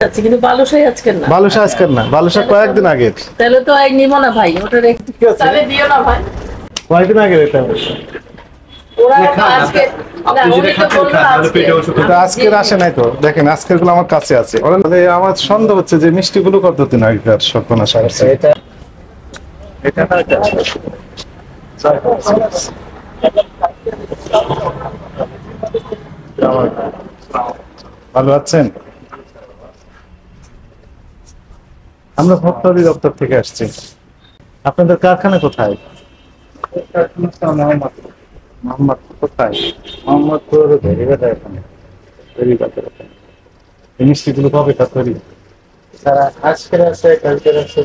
আচ্ছা, কিন্তু বালুশাহী আজকের না। বালুশা আজকের না, বালুশা কয়েকদিন আগে। তাহলে তো এক নিব না ভাই, ওটা রেখে তাহলে দিও না ভাই। কয়েকদিন আগে এটা ওরা আজকে না, উনি তো বললো আজকে। এটা আজকের আসে নাই তো, দেখেন আজকের গুলো আমার কাছে আছে। আমার সন্দেহ হচ্ছে যে মিষ্টিগুলো কতদিন আগেকার সর্বনাশ আসছে। এটা এটা না, এটা ভালো আছেন? আমরা ভোক্তা অধিদপ্তর থেকে আসছি। আপনাদের কারখানা কোথায়? মোহাম্মদ কোথায়? মোহাম্মদপুর ভেরিবাজার এখানে। ভেরিবাজার এই মিষ্টিগুলো কবে তৈরি? সারা আজকের আছে, কালকের আছে।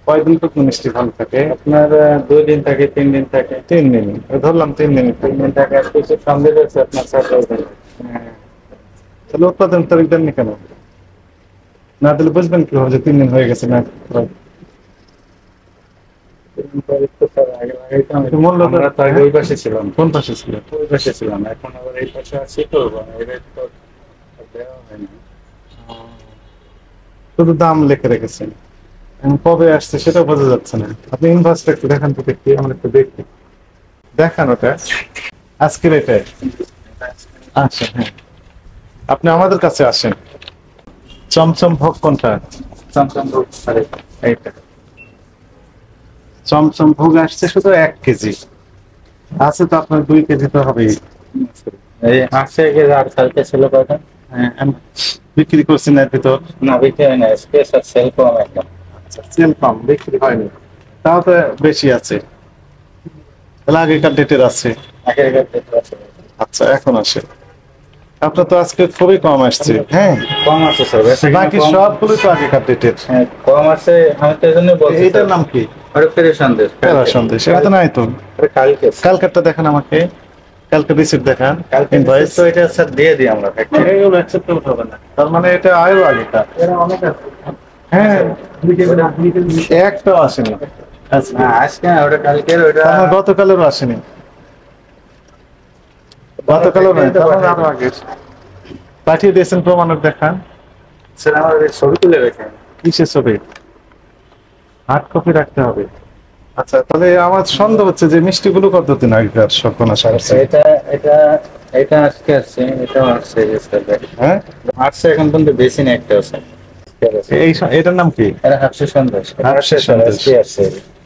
কয়দিন তো মিষ্টি ভালো থাকে? আপনার 2 দিন থাকে, 3 দিন থাকে। 3 দিন, ধরলাম 3 দিন। 3 দিন থাকে। আর কিছু সন্দেহ আছে আপনার 4 দিন। তাহলে উৎপাদন তারিখ দেননি কেন? না দিলে বুঝবেন কিভাবে যে 3 দিন হয়ে গেছে না? আমরা তো আগে ওই পাশে ছিলাম। কোন পাশে ছিল? ওই পাশে ছিলাম, এখন আবার এই পাশে আছি তো। এটা তো দেওয়া হয় না। শুধু দাম লিখে রেখেছেন, কবে আসছে সেটা বোঝা যাচ্ছে না। আপনি ইনভয়েসটা একটু দেখান তো দেখি, আমরা একটু দেখি। দেখান ওটা আজকের এটা। আচ্ছা হ্যাঁ, আপনি আমাদের কাছে আসেন। চমচম ভোগ কোনটা? চমচম ভোগ এইটা চমচম ভোগ আসছে শুধু 1 কেজি আছে, তো আপনার 2 কেজি তো হবেই। এই আসছে আর কালকে ছিল কয়টা? বিক্রি করছেন এর ভিতর? না, বিক্রি হয় না। স্পেস আর সেল কম একটা। সেল কম, বিক্রি হয়নি। তাও তো বেশি আছে, তাহলে আগেকার ডেটের আছে। আগের আছে। আচ্ছা, এখন আসে। আপনার তো আজকে খুবই কম আসছে। হ্যাঁ, কম আছে স্যার। বাকি সবগুলো তো আগেকার ডেটের। হ্যাঁ, কম আছে। আমি তো এজন্য বলছি। এটার নাম কি? পেরা সন্দেশ। পেরা সন্দেশ। এটা তো নাই তো। কালকে কালকেরটা দেখান আমাকে, কালকে রিসিপ্ট দেখান। ইনভয়েস তো এটা স্যার দিয়ে দিই আমরা। এগুলো অ্যাকসেপ্টেবল হবে না, তার মানে এটা আরো আগেকার। অনেক আছে। হ্যাঁ, একটাও আসেনি আজকে। না, আজকে না, ওটা কালকের। ওটা আমার গতকালেরও আসেনি, গতকালও নয়, তার মানে আরো আগের। পাঠিয়ে দিয়েছেন, প্রমাণক দেখান। স্যার আমার ছবি তুলে রেখেন। কিসের ছবি? হার্ড কপি রাখতে হবে। আচ্ছা, তাহলে আমার সন্দেহ হচ্ছে যে মিষ্টিগুলো কতদিন আগেকার সর্বনাশ আসছে। এটা এটা এটা আজকে আসছে, এটাও আসছে। হ্যাঁ, আসছে এখন পর্যন্ত বেশি না, একটা আছে। এটার নাম কি? এটা হাফসে সন্দেশ। হাফসে সন্দেশ আসছে।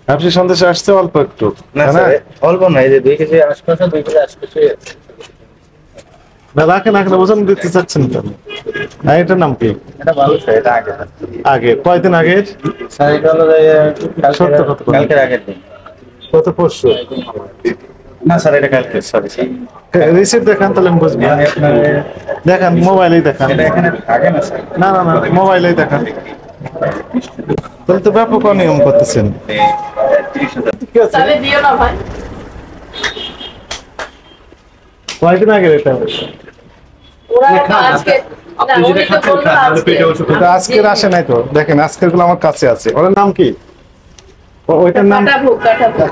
হাফসে সন্দেশ আসছে অল্প একটু, না তাই না? স্যার, অল্প না। এই যে 2 কেজি আশপাশে, 2 কেজি আশপাশে আছে। রাখেন রাখেন, ওজন দিতে চাচ্ছেন তো? আর এটার নাম কি? এটা ভালো স্যার। এটা আগে আগে কয়দিন আগের? স্যার এটা হলো সত্য কথা বলুন। কালকের আগের দিন। কত পরশু? না স্যার, এটা কালকে। Sorry sir. রিসিপ্ট দেখান, তাহলে আমি বুঝবো। আপনার দেখান, মোবাইলেই দেখান। এটা এখানে থাকে না স্যার। না না না, মোবাইলেই দেখান। তাহলে তো ব্যাপক অনিয়ম করতেছেন। তাহলে দিও না ভাই। কয়েকদিন আগে এটা ওরা আজকে না, উনি তো বললো আজকে। এটা আজকের আসে নাই তো, দেখেন আজকের গুলো আমার কাছে আছে। ওর নাম কি? ওইটার নাম কাটা ভোগ, কাটা ভোগ।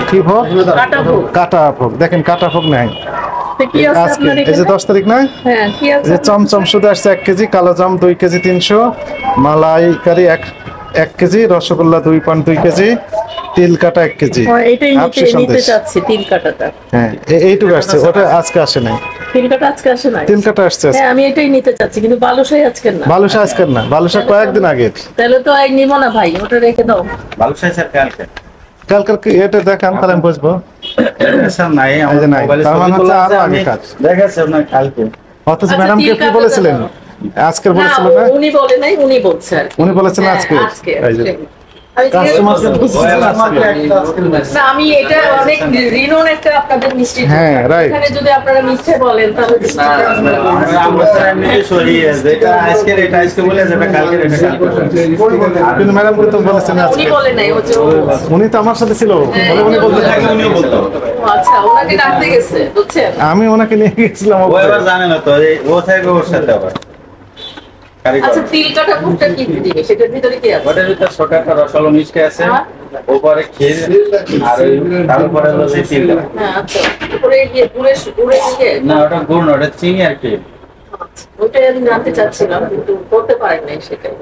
কি ভোগ? কাটা ভোগ। কাটা ভোগ। দেখেন কাটা ভোগ নাই কি আছে আজকে। আপনার এই যে এখানে? 10 তারিখ নয়, হ্যাঁ, কি এই আছে? যে চমচম শুধু আসছে 1 কেজি, কালো জাম 2 কেজি 300, মালাইকারি 1 কেজি, রসগোল্লা 2.2 কেজি, তিল কাটা 1 কেজি। এটাই হাফসে নিতে সন্দেশ। চাচ্ছি, তিল কাটাটা। হ্যাঁ, এইটুকু আসছে, ওটা আজকে আসে নাই। তিল কাটা আজকে আসে নাই? তিল কাটা আসছে আজকে। হ্যাঁ, আমি এটাই নিতে চাচ্ছি, কিন্তু বালুশাহী আজকের না। বালুশা আজকের না, বালুশা কয়েকদিন আগের। তাহলে তো এক নিব না ভাই, ওটা রেখে দাও। ভালো স্যার। কালকে কালকার এটা দেখান, তাহলে আমি বুঝবো। স্যার নাই, এই যে আমার নাই, মোবাইলে তার ছবি মানে হচ্ছে তোলা আরো আছে। আগে আমি কাজ। দেখাচ্ছি আপনার কালকে। অথচ আচ্ছা, ম্যাডামকে তিল কি কাটা বলেছিলেন? দেখাও। আজকের না, বলেছিলেন না? উনি বলে নাই, উনি বলছে আর কি। উনি বলেছেন হ্যাঁ, আজকে। আজকে। এই যে আমি জিজ্ঞেস কাস্টমারকে করছি। বুঝছেন আজকে। না, আমি এটা অনেক রিনোন একটা আপনাদের মিষ্টি। হ্যাঁ, right. এখানে যদি আপনারা মিথ্যে বলেন তাহলে আমরা স্যার এমনিতে সরি, যেটা আজকের এটা আজকে বলে, যেটা কালকের এটা কালকে। কিন্তু ম্যাডামকে তো বলেছেন উনি আজকে। বলে নাই, হচ্ছে ও বলছে। উনি তো আমার সাথে ছিল, বলে উনি বলতে উনিও বলতো। ও আচ্ছা, ওনাকে ডাকতে গেছে, বুঝছেন? আমি ওনাকে নিয়ে গেছিলাম ও ওপরে। এবার জানে না তো, ও থাকে ওর সাথে আবার কারিগর। আচ্ছা, তিল কাটা ভোগটা কি জিনিস? এটার ভিতরে কি আছে? ওটার ভিতরে ছোট একটা রসালো মিষ্টি আছে, হ্যাঁ। উপরে ক্ষীর, আর তার উপরে হলো যে তিল কাটা। হ্যাঁ, আচ্ছা। উপরে গিয়ে গুড়ে গুড়ে দিয়ে না, ওটা গুড় না, ওটা চিনি আর কি। আচ্ছা, ওটাই আমি জানতে চাচ্ছিলাম, কিন্তু করতে পারেন নাই সেটাই।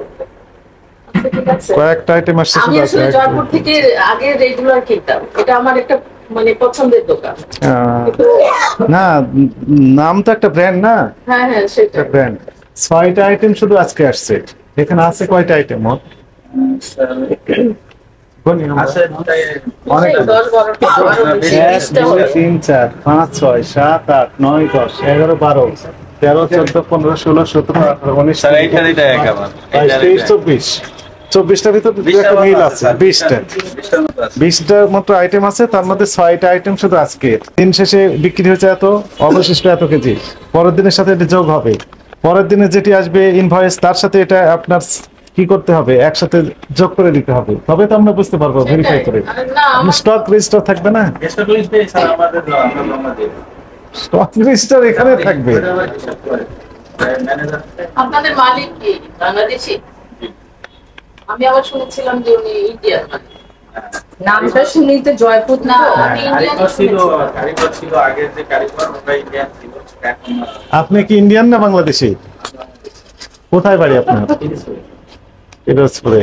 আচ্ছা, ঠিক আছে। কয়েকটা আইটেম আসছে আমি শুধু আসলে জয়পুর থেকে আগে রেগুলার কিনতাম, এটা আমার একটা মানে পছন্দের দোকান। কিন্তু না, নাম তো একটা ব্র্যান্ড না, হ্যাঁ হ্যাঁ সেটা। ব্র্যান্ড। 6টা আইটেম শুধু আজকে আসছে। এখানে আছে কয়টা আইটেম মোট? গুনি আমরা। আছে অনেক। 10-12টা, আরো বেশি, 1 20টা 2 হবে। 3 4 5 6 7 8 9 10 11 12 13 14 15 16 17 18 19 স্যার এইটা দিতে এক আমার 23 24 24টার ভিতর একটা মিল আছে 20টা। 20টার মতো আইটেম আছে, তার মধ্যে 6টা আইটেম শুধু আজকে। দিন শেষে বিক্রি হয়েছে এত, অবশিষ্ট এত কেজি। পরের দিনের সাথে এটা যোগ হবে, পরের দিনে যেটি আসবে ইনভয়েস, তার সাথে এটা আপনার কি করতে হবে, একসাথে যোগ করে দিতে হবে, তবে তো আমরা বুঝতে পারবো ভেরিফাই করে। না, স্টক রেজিস্টার থাকবে না, গেস্ট লিস্ট দেই স্যার আমাদের আমরা দিই স্টক রেজিস্টার এখানে থাকবে। ম্যানেজার আপনাদের মালিক কি বাংলাদেশি? আমি আবার শুনেছিলাম যে উনি ইন্ডিয়ান। নামটা শুনেই তো জয়পুর না, আমি ইন্ডিয়ান কারিগর ছিল আগে, যে কারিগর ওটা ইন্ডিয়ান ছিল। আপনি কি ইন্ডিয়ান না বাংলাদেশি? কোথায় বাড়ি আপনার? পিরোজপুরে।